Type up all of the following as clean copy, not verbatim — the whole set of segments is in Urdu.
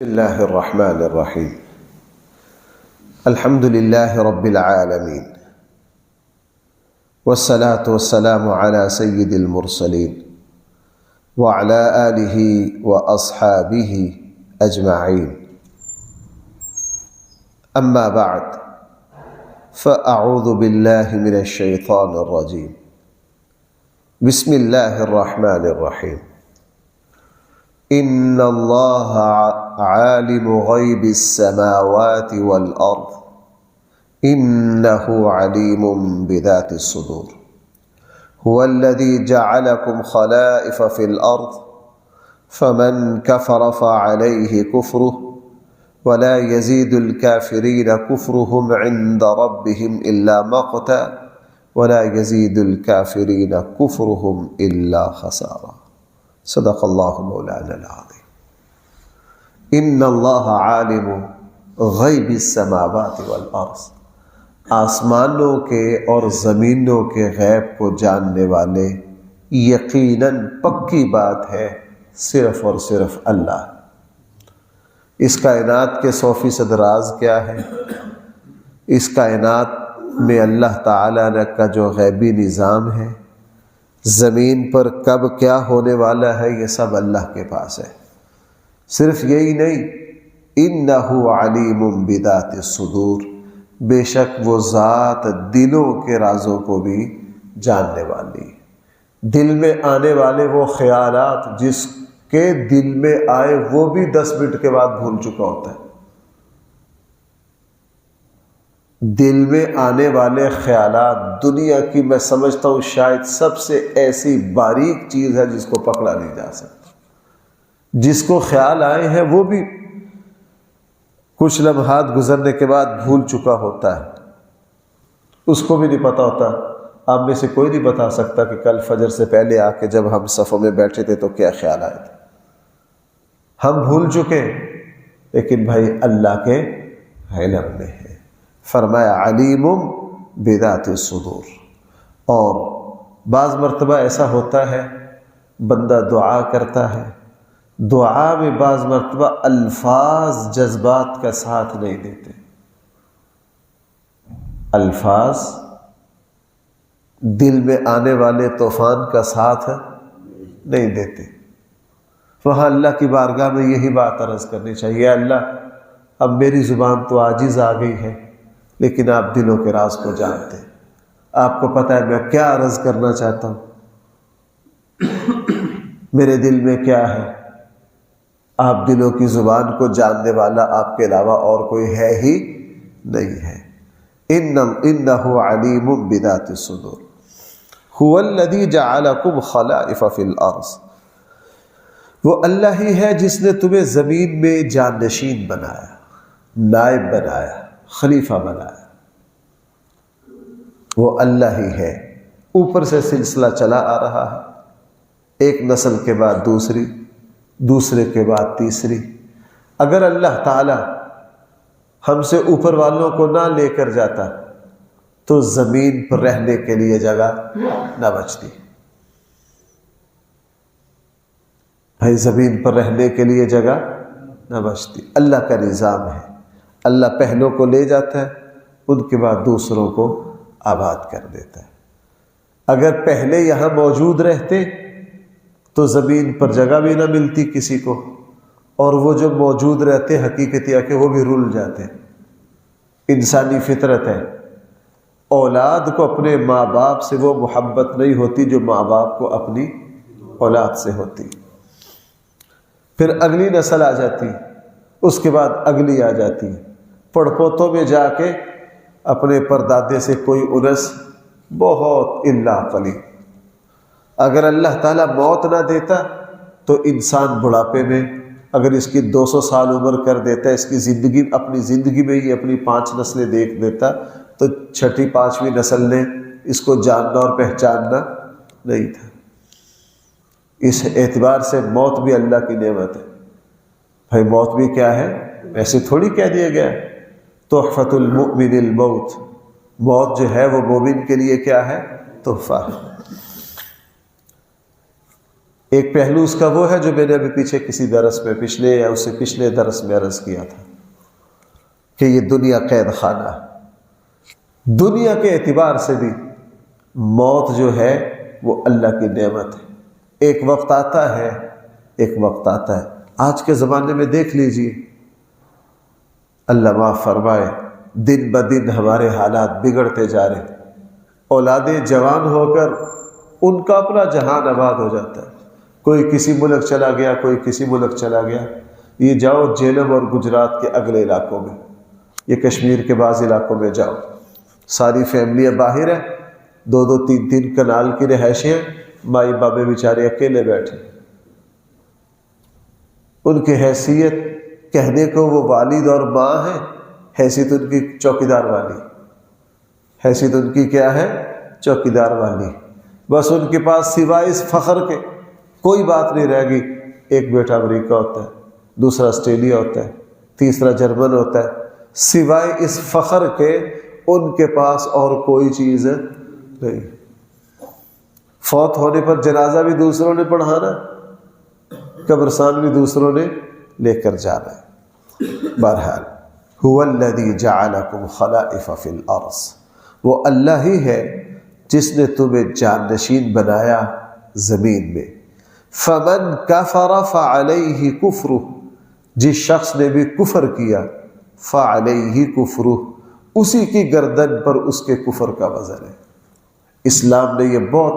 بسم الله الرحمن الرحيم. الحمد لله رب العالمين، والصلاة والسلام على سيد المرسلين وعلى آله وأصحابه أجمعين. أما بعد، فأعوذ بالله من الشيطان الرجيم. بسم الله الرحمن الرحيم. إن الله عالم غيب السماوات والأرض إنه عليم بذات الصدور. هو الذي جعلكم خلائف في الأرض فمن كفر فعليه كفره ولا يزيد الكافرين كفرهم عند ربهم إلا مقتا ولا يزيد الكافرين كفرهم إلا خسارا. صدق اللہ مولانا العظیم. ان اللہ عالم غیب السماوات والارض، آسمانوں کے اور زمینوں کے غیب کو جاننے والے یقیناً پکی بات ہے صرف اور صرف اللہ. اس کائنات کے 100% راز کیا ہے؟ اس کائنات میں اللہ تعالیٰ کا جو غیبی نظام ہے، زمین پر کب کیا ہونے والا ہے، یہ سب اللہ کے پاس ہے. صرف یہی نہیں، انہ علیم بذات الصدور، بے شک وہ ذات دلوں کے رازوں کو بھی جاننے والی. دل میں آنے والے وہ خیالات جس کے دل میں آئے وہ بھی 10 منٹ کے بعد بھول چکا ہوتا ہے. دل میں آنے والے خیالات دنیا کی میں سمجھتا ہوں شاید سب سے ایسی باریک چیز ہے جس کو پکڑا نہیں جا سکتا. جس کو خیال آئے ہیں وہ بھی کچھ لمحات گزرنے کے بعد بھول چکا ہوتا ہے. اس کو بھی نہیں پتا ہوتا. آپ میں سے کوئی نہیں بتا سکتا کہ کل فجر سے پہلے آ کے جب ہم صفوں میں بیٹھے تھے تو کیا خیال آئے تھے. ہم بھول چکے، لیکن بھائی اللہ کے علم میں ہے. فرمایا علیم بذات الصدور. اور بعض مرتبہ ایسا ہوتا ہے بندہ دعا کرتا ہے، دعا میں بعض مرتبہ الفاظ جذبات کا ساتھ نہیں دیتے. الفاظ دل میں آنے والے طوفان کا ساتھ نہیں دیتے. وہاں اللہ کی بارگاہ میں یہی بات عرض کرنی چاہیے، اللہ اب میری زبان تو عاجز آ گئی ہے، لیکن آپ دلوں کے راز کو جانتے ہیں. آپ کو پتہ ہے میں کیا عرض کرنا چاہتا ہوں، میرے دل میں کیا ہے. آپ دلوں کی زبان کو جاننے والا آپ کے علاوہ اور کوئی ہے ہی نہیں ہے. انہ علیم بذات الصدور. هو الذی جعلکم خلائف فی الارض، وہ اللہ ہی ہے جس نے تمہیں زمین میں جانشین بنایا، نائب بنایا، خلیفہ بنایا. وہ اللہ ہی ہے. اوپر سے سلسلہ چلا آ رہا ہے، ایک نسل کے بعد دوسری، دوسرے کے بعد تیسری. اگر اللہ تعالی ہم سے اوپر والوں کو نہ لے کر جاتا تو زمین پر رہنے کے لیے جگہ نہ بچتی. بھائی زمین پر رہنے کے لیے جگہ نہ بچتی. اللہ کا نظام ہے. اللہ پہلوں کو لے جاتا ہے، ان کے بعد دوسروں کو آباد کر دیتا ہے. اگر پہلے یہاں موجود رہتے تو زمین پر جگہ بھی نہ ملتی کسی کو، اور وہ جو موجود رہتے حقیقت یہ کہ وہ بھی رول جاتے. انسانی فطرت ہے، اولاد کو اپنے ماں باپ سے وہ محبت نہیں ہوتی جو ماں باپ کو اپنی اولاد سے ہوتی. پھر اگلی نسل آ جاتی، اس کے بعد اگلی آ جاتی. پڑپوتوں میں جا کے اپنے پردادے سے کوئی انس بہت اللہ قلیل. اگر اللہ تعالیٰ موت نہ دیتا تو انسان بڑھاپے میں اگر اس کی 200 سال عمر کر دیتا، اس کی زندگی اپنی زندگی میں ہی اپنی 5 نسلیں دیکھ دیتا، تو 6 5ویں نسل نے اس کو جاننا اور پہچاننا نہیں تھا. اس اعتبار سے موت بھی اللہ کی نعمت ہے. بھائی موت بھی کیا ہے، ایسے تھوڑی کہہ دیا گیا ہے. تحفۃ المؤمن الموت، موت جو ہے وہ مومن کے لیے کیا ہے، تحفہ ہے. ایک پہلو اس کا وہ ہے جو میں نے ابھی پیچھے کسی درس میں پچھلے یا اس سے پچھلے درس میں عرض کیا تھا کہ یہ دنیا قید خانہ ہے۔ دنیا کے اعتبار سے بھی موت جو ہے وہ اللہ کی نعمت ہے۔ ایک وقت آتا ہے، ایک وقت آتا ہے۔ آج کے زمانے میں دیکھ لیجئے، اللہ معاف فرمائے، دن بدن ہمارے حالات بگڑتے جا رہے، اولادیں جوان ہو کر ان کا اپنا جہان آباد ہو جاتا ہے، کوئی کسی ملک چلا گیا، کوئی کسی ملک چلا گیا۔ یہ جاؤ جیلم اور گجرات کے اگلے علاقوں میں، یہ کشمیر کے بعض علاقوں میں جاؤ، ساری فیملیاں باہر ہیں، 2-2 3-3 کنال کی رہائشیں ہیں، مائی بابے بیچارے اکیلے بیٹھے، ان کی حیثیت کہنے کو وہ والد اور ماں ہے، حیثیت ان کی چوکیدار والی، حیثیت ان کی کیا ہے؟ چوکیدار والی۔ بس ان کے پاس سوائے اس فخر کے کوئی بات نہیں رہ گئی۔ ایک بیٹا امریکہ ہوتا ہے، دوسرا آسٹریلیا ہوتا ہے، تیسرا جرمن ہوتا ہے، سوائے اس فخر کے ان کے پاس اور کوئی چیز نہیں۔ فوت ہونے پر جنازہ بھی دوسروں نے پڑھانا، قبرستان بھی دوسروں نے لے کر جانا ہے۔ بہرحال هو الذی جعلکم خلائف فی الارض، وہ اللہ ہی ہے جس نے تمہیں جانشین بنایا زمین میں۔ فمن کفر فعلیہ کفرہ، جس شخص نے بھی کفر کیا، فعلیہ کفرہ، اسی کی گردن پر اس کے کفر کا وزن ہے۔ اسلام نے یہ بہت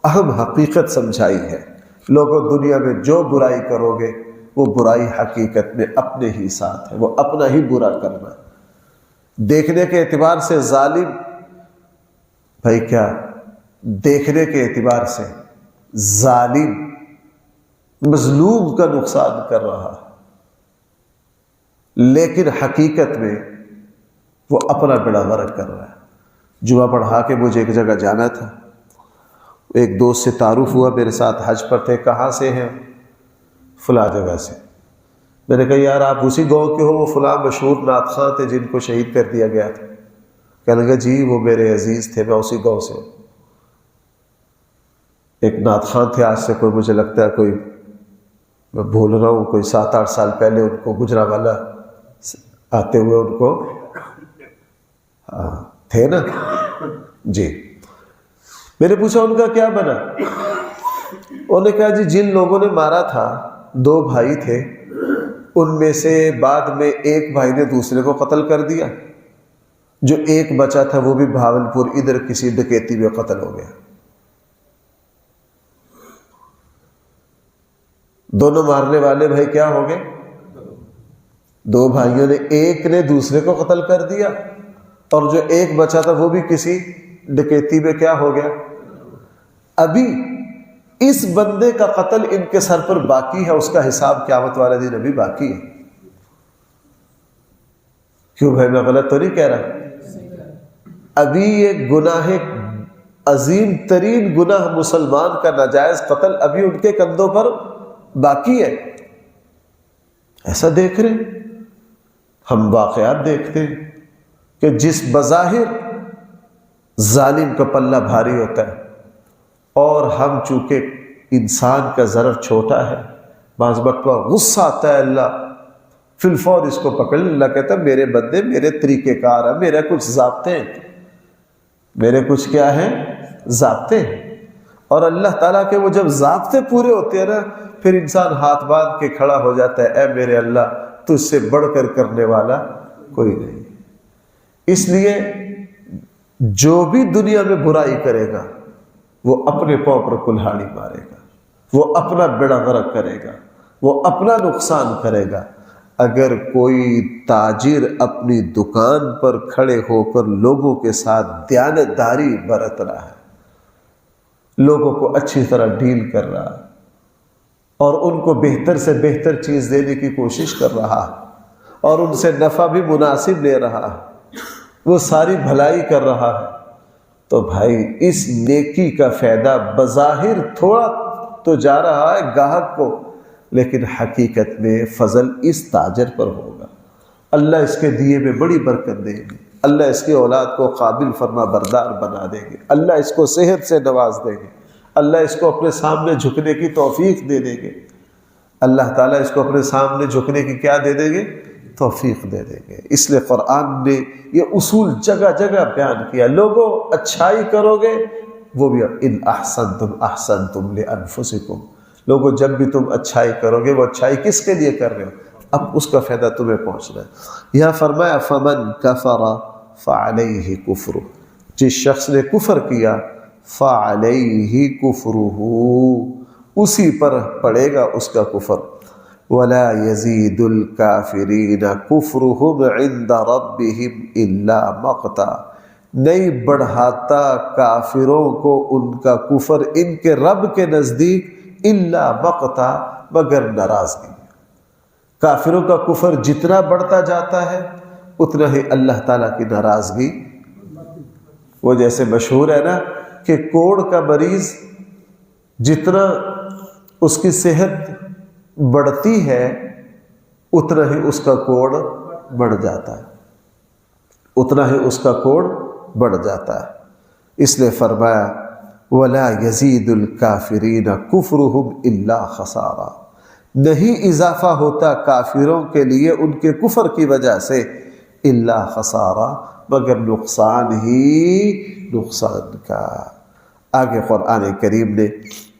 اہم حقیقت سمجھائی ہے۔ لوگوں دنیا میں جو برائی کرو گے وہ برائی حقیقت میں اپنے ہی ساتھ ہے، وہ اپنا ہی برا کرنا۔ دیکھنے کے اعتبار سے ظالم، بھائی کیا دیکھنے کے اعتبار سے ظالم مظلوم کا نقصان کر رہا ہے، لیکن حقیقت میں وہ اپنا بیڑا غرق کر رہا ہے۔ جمعہ پڑھا کے مجھے ایک جگہ جانا تھا، ایک دوست سے تعارف ہوا، میرے ساتھ حج پر تھے۔ کہاں سے ہیں؟ فلاں جگہ سے۔ میں نے کہا یار آپ اسی گاؤں کے ہو؟ وہ فلاں مشہور نعت خواں تھے جن کو شہید کر دیا گیا تھا۔ کہنے لگا جی وہ میرے عزیز تھے، میں اسی گاؤں سے ہوں۔ ایک نعت خواں تھے، آج سے کوئی مجھے لگتا ہے کوئی، میں بھول رہا ہوں، کوئی 7-8 سال پہلے ان کو گجرانوالہ آتے ہوئے ان کو تھے نا جی۔ میں نے پوچھا ان کا کیا بنا؟ انہوں نے کہا جی جن لوگوں نے مارا تھا 2 بھائی تھے، ان میں سے بعد میں ایک بھائی نے دوسرے کو قتل کر دیا، جو ایک بچا تھا وہ بھی بھاولپور ادھر کسی ڈکیتی میں قتل ہو گیا۔ دونوں مارنے والے بھائی کیا ہو گئے؟ 2 بھائیوں نے، ایک نے دوسرے کو قتل کر دیا اور جو ایک بچا تھا وہ بھی کسی ڈکیتی میں کیا ہو گیا۔ ابھی اس بندے کا قتل ان کے سر پر باقی ہے، اس کا حساب قیامت والے دن ابھی باقی ہے۔ کیوں بھائی میں غلط تو نہیں کہہ رہا؟ ابھی یہ گناہ عظیم ترین گناہ مسلمان کا ناجائز قتل ابھی ان کے کندھوں پر باقی ہے۔ ایسا دیکھ رہے ہم واقعات دیکھتے ہیں کہ جس بظاہر ظالم کا پلہ بھاری ہوتا ہے، اور ہم چونکہ انسان کا ضرر چھوٹا ہے، بعض مرتبہ غصہ آتا ہے، اللہ فی الفور اس کو پکڑ لے۔ اللہ کہتا ہے میرے بندے میرے طریقہ کار ہیں، میرے کچھ ضابطے ہیں، میرے کچھ کیا ہیں؟ ضابطے ہیں۔ اور اللہ تعالیٰ کے وہ جب ضابطے پورے ہوتے ہیں نا، پھر انسان ہاتھ باندھ کے کھڑا ہو جاتا ہے، اے میرے اللہ تجھ سے بڑھ کر کرنے والا کوئی نہیں۔ اس لیے جو بھی دنیا میں برائی کرے گا وہ اپنے پاؤں پر کلہاڑی مارے گا، وہ اپنا بیڑا غرق کرے گا، وہ اپنا نقصان کرے گا۔ اگر کوئی تاجر اپنی دکان پر کھڑے ہو کر لوگوں کے ساتھ دیانتداری برت رہا ہے، لوگوں کو اچھی طرح ڈیل کر رہا ہے اور ان کو بہتر سے بہتر چیز دینے کی کوشش کر رہا ہے اور ان سے نفع بھی مناسب لے رہا ہے، وہ ساری بھلائی کر رہا ہے، تو بھائی اس نیکی کا فائدہ بظاہر تھوڑا تو جا رہا ہے گاہک کو، لیکن حقیقت میں فضل اس تاجر پر ہوگا۔ اللہ اس کے دیے میں بڑی برکت دے گی، اللہ اس کی اولاد کو قابل فرما بردار بنا دے گے، اللہ اس کو صحت سے نواز دے گے، اللہ اس کو اپنے سامنے جھکنے کی توفیق دے دیں گے، اللہ تعالیٰ اس کو اپنے سامنے جھکنے کی کیا دے دیں گے؟ توفیق دے دیں گے۔ اس لیے قرآن نے یہ اصول جگہ جگہ بیان کیا، لوگوں اچھائی کرو گے وہ بھی ان احسنتم احسنتم لانفسکم، لوگوں جب بھی تم اچھائی کرو گے وہ اچھائی کس کے لیے کر رہے ہو؟ اب اس کا فائدہ تمہیں پہنچنا ہے۔ یہاں فرمایا فمن کفر فعلیہ کفرہ، جس شخص نے کفر کیا فعلیہ کفرہ، اسی پر پڑے گا اس کا کفر۔ ولا یزید الکافرین کفرہم عند ربہم الا مقتا، نہیں بڑھاتا کافروں کو ان کا کفر ان کے رب کے نزدیک الا مقتا، مگر ناراضگی۔ کافروں کا کفر جتنا بڑھتا جاتا ہے اتنا ہی اللہ تعالیٰ کی ناراضگی۔ وہ جیسے مشہور ہے نا کہ کوڑ کا مریض جتنا اس کی صحت بڑھتی ہے اتنا ہی اس کا کوڑ بڑھ جاتا ہے، اتنا ہی اس کا کوڑ بڑھ جاتا ہے۔ اس لیے فرمایا وَلَا يَزِيدُ الْكَافِرِينَ كُفْرُهُمْ إِلَّا خَسَارًا، نہیں اضافہ ہوتا کافروں کے لیے ان کے کفر کی وجہ سے الا خسارہ، مگر نقصان ہی نقصان کا۔ آگے قرآن کریم نے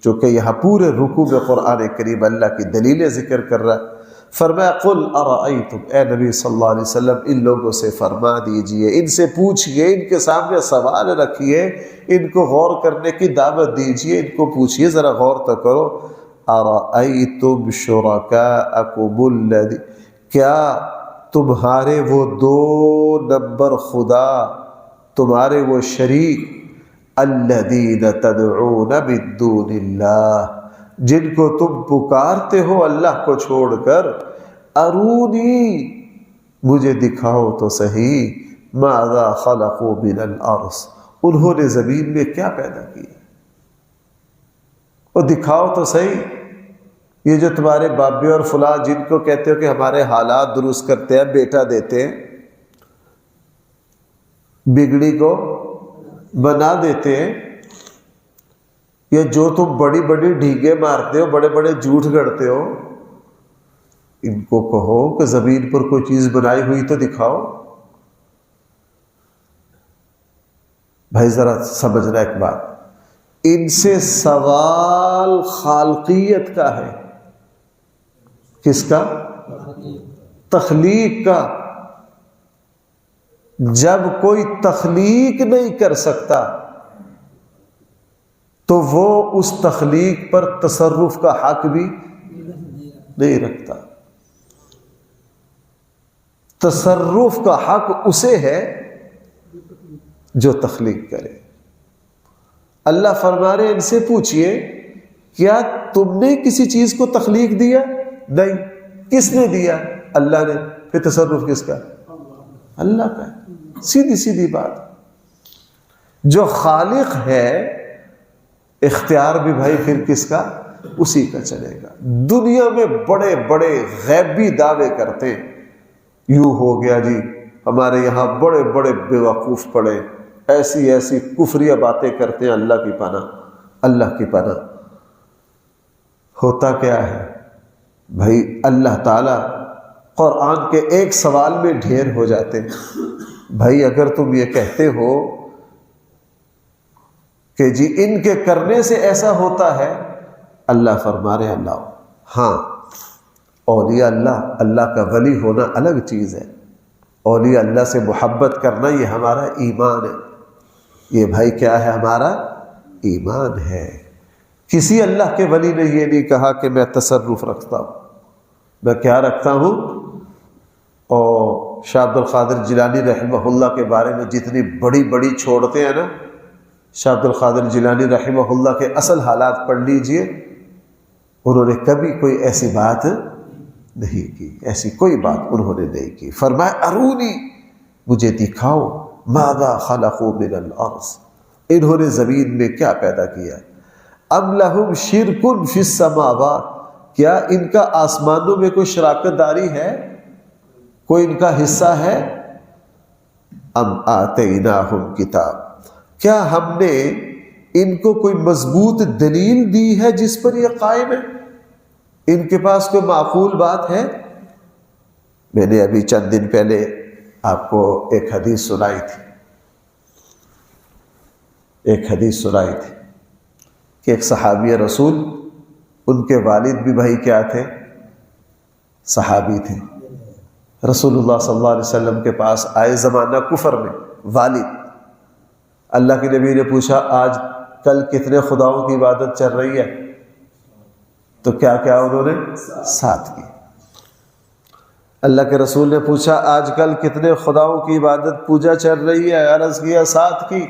چونکہ یہاں پورے رکوع میں قرآن کریم اللہ کی دلیلیں ذکر کر رہا ہے، فرمایا قل ارأیتم، اے نبی صلی اللہ علیہ وسلم ان لوگوں سے فرما دیجئے، ان سے پوچھئے، ان کے سامنے سوال رکھیے، ان کو غور کرنے کی دعوت دیجئے، ان کو پوچھئے، ذرا غور تو کرو۔ ارأیتم شرکاءکم الذی، کیا تمہارے وہ دو نمبر خدا، تمہارے وہ شریک، الذین تدعون من دون اللہ، جن کو تم پکارتے ہو اللہ کو چھوڑ کر، ارونی، مجھے دکھاؤ تو صحیح، ماذا خلقوا من الارض، انہوں نے زمین میں کیا پیدا کیا، وہ دکھاؤ تو صحیح۔ یہ جو تمہارے بابے اور فلاں جن کو کہتے ہو کہ ہمارے حالات درست کرتے ہیں، بیٹا دیتے ہیں، بگڑی کو بنا دیتے ہیں، یا جو تم بڑی بڑی ڈھیگے مارتے ہو، بڑے بڑے جھوٹ گڑتے ہو، ان کو کہو کہ زمین پر کوئی چیز بنائی ہوئی تو دکھاؤ۔ بھائی ذرا سمجھنا ایک بات، ان سے سوال خالقیت کا ہے، کس کا؟ تخلیق کا۔ جب کوئی تخلیق نہیں کر سکتا تو وہ اس تخلیق پر تصرف کا حق بھی نہیں رکھتا۔ تصرف کا حق اسے ہے جو تخلیق کرے۔ اللہ فرما رہے ان سے پوچھئے کیا تم نے کسی چیز کو تخلیق دیا؟ نہیں۔ کس نے دیا؟ اللہ نے۔ پھر تصرف کس کا؟ اللہ کا ہے۔ سیدھی سیدھی بات۔ جو خالق ہے اختیار بھی بھائی پھر کس کا؟ اسی کا چلے گا۔ دنیا میں بڑے بڑے غیبی دعوے کرتے ہیں، یوں ہو گیا جی، ہمارے یہاں بڑے بڑے بیوقوف پڑے ایسی ایسی کفریہ باتیں کرتے ہیں، اللہ کی پناہ، اللہ کی پناہ۔ ہوتا کیا ہے بھائی؟ اللہ تعالیٰ قرآن کے ایک سوال میں ڈھیر ہو جاتے ہیں۔ بھائی اگر تم یہ کہتے ہو کہ جی ان کے کرنے سے ایسا ہوتا ہے، اللہ فرما رہے اللہ، ہاں اولیاء اللہ، اللہ کا ولی ہونا الگ چیز ہے، اولیاء اللہ سے محبت کرنا یہ ہمارا ایمان ہے، یہ بھائی کیا ہے؟ ہمارا ایمان ہے۔ کسی اللہ کے ولی نے یہ نہیں کہا کہ میں تصرف رکھتا ہوں، میں کیا رکھتا ہوں؟ اور شاہ عبد القادر جیلانی رحمہ اللہ کے بارے میں جتنی بڑی بڑی چھوڑتے ہیں نا، شاہ عبد القادر جیلانی رحمہ اللہ کے اصل حالات پڑھ لیجئے، انہوں نے کبھی کوئی ایسی بات نہیں کی، ایسی کوئی بات انہوں نے نہیں کی۔ فرمایا ارونی، مجھے دکھاؤ، ماذا خلقوا من الارض، انہوں نے زمین میں کیا پیدا کیا۔ ام لہم شرک فی السماوات، کیا ان کا آسمانوں میں کوئی شراکت داری ہے؟ کوئی ان کا حصہ ہے؟ ام آتیناہم کتاب، کیا ہم نے ان کو کوئی مضبوط دلیل دی ہے جس پر یہ قائم ہے؟ ان کے پاس کوئی معقول بات ہے؟ میں نے ابھی چند دن پہلے آپ کو ایک حدیث سنائی تھی کہ ایک صحابی رسول، ان کے والد بھی بھائی کیا تھے؟ صحابی تھے۔ رسول اللہ صلی اللہ علیہ وسلم کے پاس آئے زمانہ کفر میں، والد۔ اللہ کے نبی نے پوچھا آج کل کتنے خداؤں کی عبادت چل رہی ہے؟ تو کیا کیا انہوں نے؟ 7 کی۔ اللہ کے رسول نے پوچھا آج کل کتنے خداؤں کی عبادت پوجا چل رہی ہے؟ عرض کیا 7 کی۔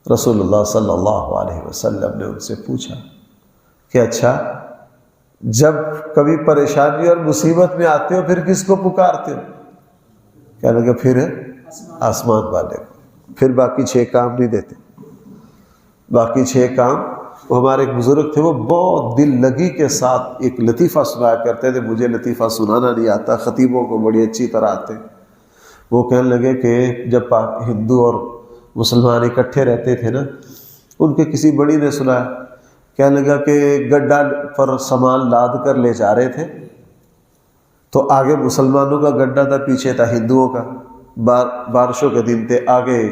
رسول اللہ صلی اللہ علیہ وسلم نے ان سے پوچھا کہ اچھا جب کبھی پریشانی اور مصیبت میں آتے ہو پھر کس کو پکارتے ہو؟ کہنے لگے پھر آسمان والے کو، پھر باقی 6 کام نہیں دیتے۔ باقی 6 کام، وہ ہمارے ایک بزرگ تھے، وہ بہت دل لگی کے ساتھ ایک لطیفہ سنایا کرتے تھے۔ مجھے لطیفہ سنانا نہیں آتا، خطیبوں کو بڑی اچھی طرح آتے۔ وہ کہنے لگے کہ جب ہندو اور مسلمان اکٹھے رہتے تھے نا، ان کے کسی بڑی نے سنایا، کہنے لگا کہ گڈھا پر سامان لاد کر لے جا رہے تھے، تو آگے مسلمانوں کا گڈھا تھا، پیچھے تھا ہندوؤں کا۔ بارشوں کے دن تھے، آگے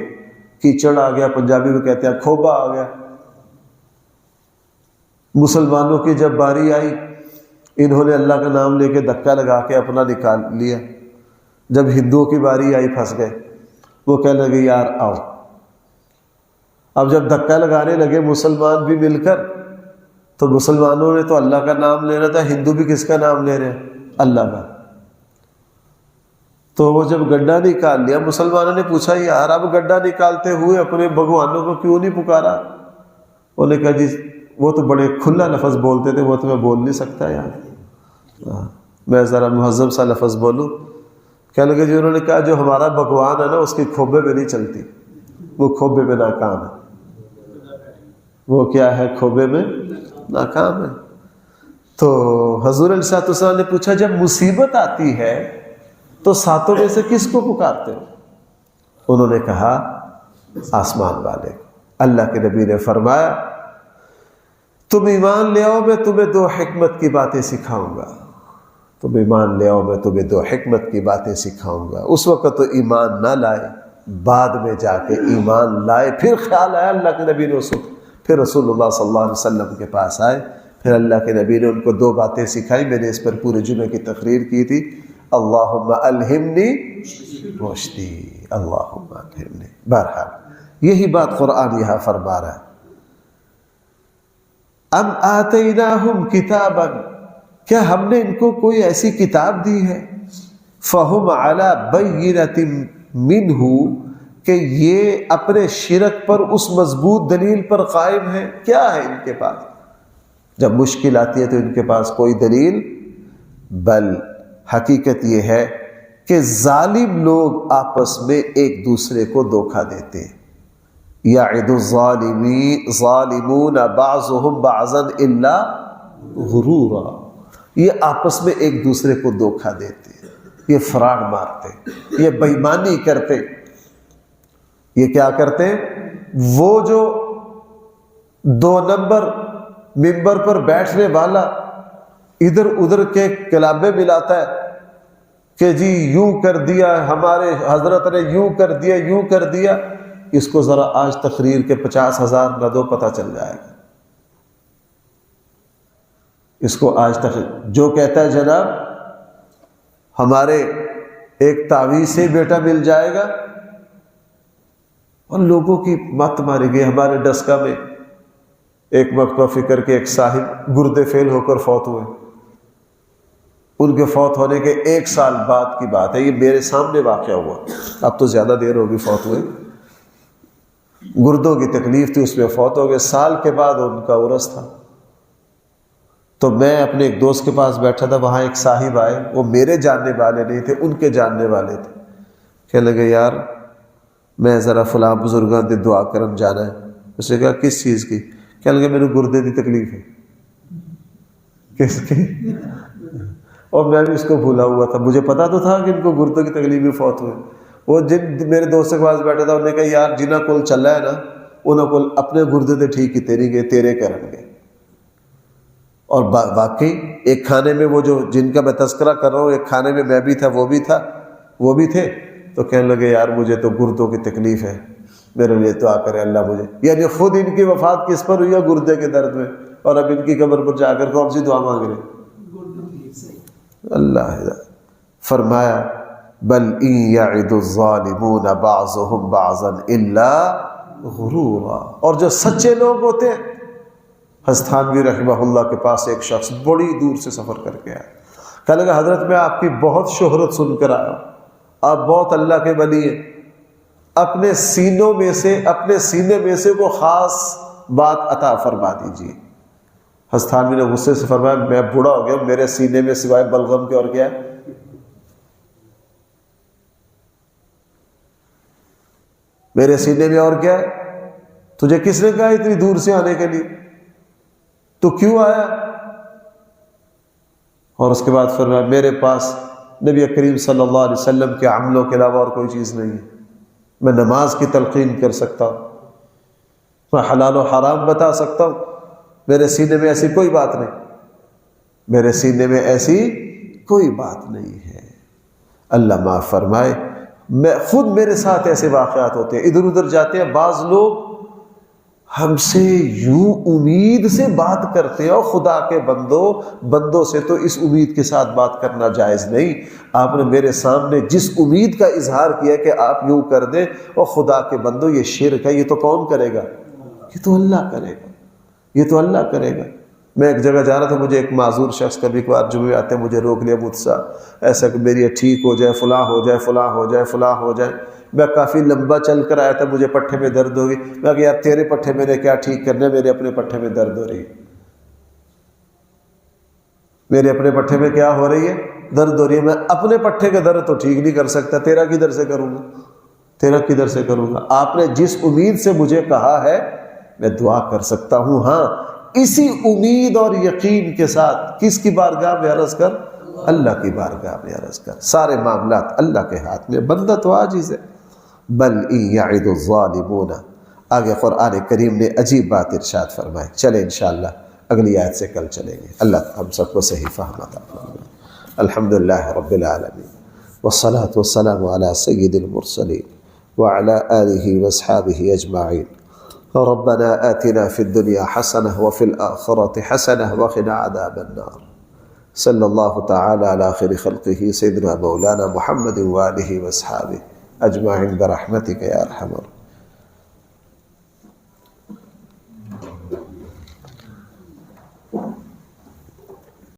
کیچڑ آ گیا، پنجابی میں کہتے ہیں کھوبا آ گیا۔ مسلمانوں کی جب باری آئی، انہوں نے اللہ کا نام لے کے دھکا لگا کے اپنا نکال لیا۔ جب ہندوؤں کی باری آئی پھنس گئے۔ وہ کہنے لگے یار آؤ۔ اب جب دھکا لگانے لگے مسلمان بھی مل کر، تو مسلمانوں نے تو اللہ کا نام لینا تھا، ہندو بھی کس کا نام لے رہے ہیں؟ اللہ کا۔ تو وہ جب گڈھا نکال لیا، مسلمانوں نے پوچھا یار اب گڈھا نکالتے ہوئے اپنے بھگوانوں کو کیوں نہیں پکارا؟ انہوں نے کہا جی وہ تو بڑے کھلا لفظ بولتے تھے، وہ تو میں بول نہیں سکتا یار، میں ذرا مہذب سا لفظ بولوں۔ کہنے لگے جی انہوں نے کہا جو ہمارا بھگوان ہے نا اس کی کھوبے پہ نہیں چلتی، وہ کھوبے پہ ناکام ہے۔ وہ کیا ہے؟ کھوبے میں ناکام ہے۔ تو حضور علیہ السلام نے پوچھا جب مصیبت آتی ہے تو 7 میں سے کس کو پکارتے ہو؟ انہوں نے کہا آسمان والے۔ اللہ کے نبی نے فرمایا تم ایمان لے آؤ، میں تمہیں 2 حکمت کی باتیں سکھاؤں گا۔ تم ایمان لے آؤ، میں تمہیں 2 حکمت کی باتیں سکھاؤں گا۔ اس وقت تو ایمان نہ لائے، بعد میں جا کے ایمان لائے، پھر خیال آیا اللہ کے نبی نے اس وقت، پھر رسول اللہ صلی اللہ علیہ وسلم کے پاس آئے، پھر اللہ کے نبی نے ان کو 2 باتیں سکھائی۔ میں نے اس پر پورے جمعے کی تقریر کی تھی، اللہم الہمنی رشدی، اللہم الہمنی۔ بہرحال یہی بات قرآن یہاں فرما رہا ہے، ام آتیناہم کتابا، کیا ہم نے ان کو کوئی ایسی کتاب دی ہے، فہم علی بینۃ منہ، کہ یہ اپنے شرک پر اس مضبوط دلیل پر قائم ہے؟ کیا ہے ان کے پاس؟ جب مشکل آتی ہے تو ان کے پاس کوئی دلیل، بل حقیقت یہ ہے کہ ظالم لوگ آپس میں ایک دوسرے کو دھوکہ دیتے ہیں۔ یعد الظالمون بعضهم بعضا الا غرورا، یہ آپس میں ایک دوسرے کو دھوکہ دیتے ہیں، یہ فراڈ مارتے، یہ بے ایمانی کرتے۔ یہ کیا کرتے ہیں؟ وہ جو 2 نمبر منبر پر بیٹھنے والا ادھر ادھر کے کلابے ملاتا ہے کہ جی یوں کر دیا، ہمارے حضرت نے یوں کر دیا، یوں کر دیا، اس کو ذرا آج تقریر کے 50,000 نہ دو، پتہ چل جائے گا۔ اس کو آج تک جو کہتا ہے جناب ہمارے ایک تعویذ سے بیٹا مل جائے گا، اور لوگوں کی مت ماری گئی۔ ہمارے ڈسکا میں ایک وقت فکر کے ایک صاحب گردے فیل ہو کر فوت ہوئے۔ ان کے فوت ہونے کے 1 سال بعد کی بات ہے، یہ میرے سامنے واقعہ ہوا، اب تو زیادہ دیر ہوگی فوت ہوئے۔ گردوں کی تکلیف تھی، اس میں فوت ہو گئے۔ سال کے بعد ان کا عرس تھا، تو میں اپنے ایک دوست کے پاس بیٹھا تھا، وہاں ایک صاحب آئے، وہ میرے جاننے والے نہیں تھے، ان کے جاننے والے تھے۔ کہنے لگے یار میں ذرا فلاں بزرگاں دے دعا کرم جانا ہے۔ اس نے کہا کس چیز کی؟ کہنے لگے میرے گردے کی تکلیف ہے۔ کس کی؟ اور میں بھی اس کو بھولا ہوا تھا، مجھے پتا تو تھا کہ ان کو گردوں کی تکلیف میں فوت ہوئے۔ وہ جن میرے دوست کے پاس بیٹھا تھا، انہوں نے کہا یار جنہ کول چلا ہے نا انہوں کو اپنے گردے دے ٹھیک کیتے نہیں گئے، تیرے کرن گے۔ اور واقعی ایک کھانے میں وہ جو جن کا میں تذکرہ کر رہا ہوں، ایک کھانے میں میں بھی تھا، وہ بھی تھے، تو کہنے لگے یار مجھے تو گردوں کی تکلیف ہے، میرے لیے دعا کرے اللہ مجھے۔ یعنی خود ان کی وفات کس پر ہوئی ہے؟ گردے کے درد میں، اور اب ان کی قبر پر جا کر کون سی دعا مانگ رہے؟ اللہ ہدایت۔ فرمایا بل ان یعد الظالمون بعضهم بعضا الا غرورا۔ اور جو سچے لوگ ہوتے ہیں، حضرت تھانوی رحمہ اللہ کے پاس ایک شخص بڑی دور سے سفر کر کے آیا، کہنے لگا حضرت میں آپ کی بہت شہرت سن کر آیا، آپ بہت اللہ کے ولی ہیں، اپنے سینے میں سے کوئی خاص بات عطا فرما دیجیے۔ حضرت تھانوی نے غصے سے فرمایا میں بوڑھا ہو گیا، میرے سینے میں سوائے بلغم کے اور کیا ہے؟ میرے سینے میں اور کیا ہے؟ تجھے کس نے کہا اتنی دور سے آنے کے لیے؟ تو کیوں آیا؟ اور اس کے بعد فرمایا میرے پاس نبی کریم صلی اللہ علیہ وسلم کے عملوں کے علاوہ اور کوئی چیز نہیں ہے، میں نماز کی تلقین کر سکتا ہوں، میں حلال و حرام بتا سکتا ہوں، میرے سینے میں ایسی کوئی بات نہیں، میرے سینے میں ایسی کوئی بات نہیں ہے۔ اللہ معاف فرمائے، میں خود میرے ساتھ ایسے واقعات ہوتے ہیں، ادھر ادھر جاتے ہیں، بعض لوگ ہم سے یوں امید سے بات کرتے ہیں، اور خدا کے بندوں سے تو اس امید کے ساتھ بات کرنا جائز نہیں۔ آپ نے میرے سامنے جس امید کا اظہار کیا کہ آپ یوں کر دیں، اور خدا کے بندو یہ شرک ہے، یہ تو کون کرے گا؟ یہ تو اللہ کرے گا، یہ تو اللہ کرے گا۔ میں ایک جگہ جا رہا تھا، مجھے ایک معذور شخص کبھی کبھار جمعے آتے مجھے روک لیا، مجھ سے ایسا کہ میری ٹھیک ہو جائے، فلاں ہو جائے، فلاں ہو جائے، فلاں ہو جائے۔ میں کافی لمبا چل کر آیا تھا، مجھے پٹھے میں درد ہو گئی۔ میں کہ یار تیرے پٹھے میں نے کیا ٹھیک کرنا ہے، میرے اپنے پٹھے میں درد ہو رہی ہے، میرے اپنے پٹھے میں کیا ہو رہی ہے؟ درد ہو رہی ہے۔ میں اپنے پٹھے کا درد تو ٹھیک نہیں کر سکتا، تیرا کدھر سے کروں گا؟ تیرا کدھر سے کروں گا؟ آپ نے جس امید سے مجھے کہا ہے میں دعا کر سکتا ہوں، ہاں اسی امید اور یقین کے ساتھ کس کی بارگاہ میں عرض کر؟ اللہ کی بارگاہ میں عرض کر۔ سارے معاملات اللہ کے ہاتھ میں، بندہ تو عاجز ہے۔ بل ان یعد الظالمون، آگے قرآن کریم نے عجیب بات ارشاد فرمائی۔ چلیں انشاءاللہ اگلی آیت سے کل چلیں گے۔ اللہ ہم سب کو صحیح فہم عطا فرمائے۔ الحمدللہ رب العالمین، والصلاة والسلام علی سید المرسلین وعلی آلہ واصحابہ اجمعین۔ ربنا آتنا فی الدنیا حسنہ وفی الآخرة حسنہ وقنا عذاب النار۔ صلی اللہ تعالی علی خیر خلقہ سیدنا مولانا محمد وآلہ واصحابہ اجمعین برحمتک یا ارحم الراحمین۔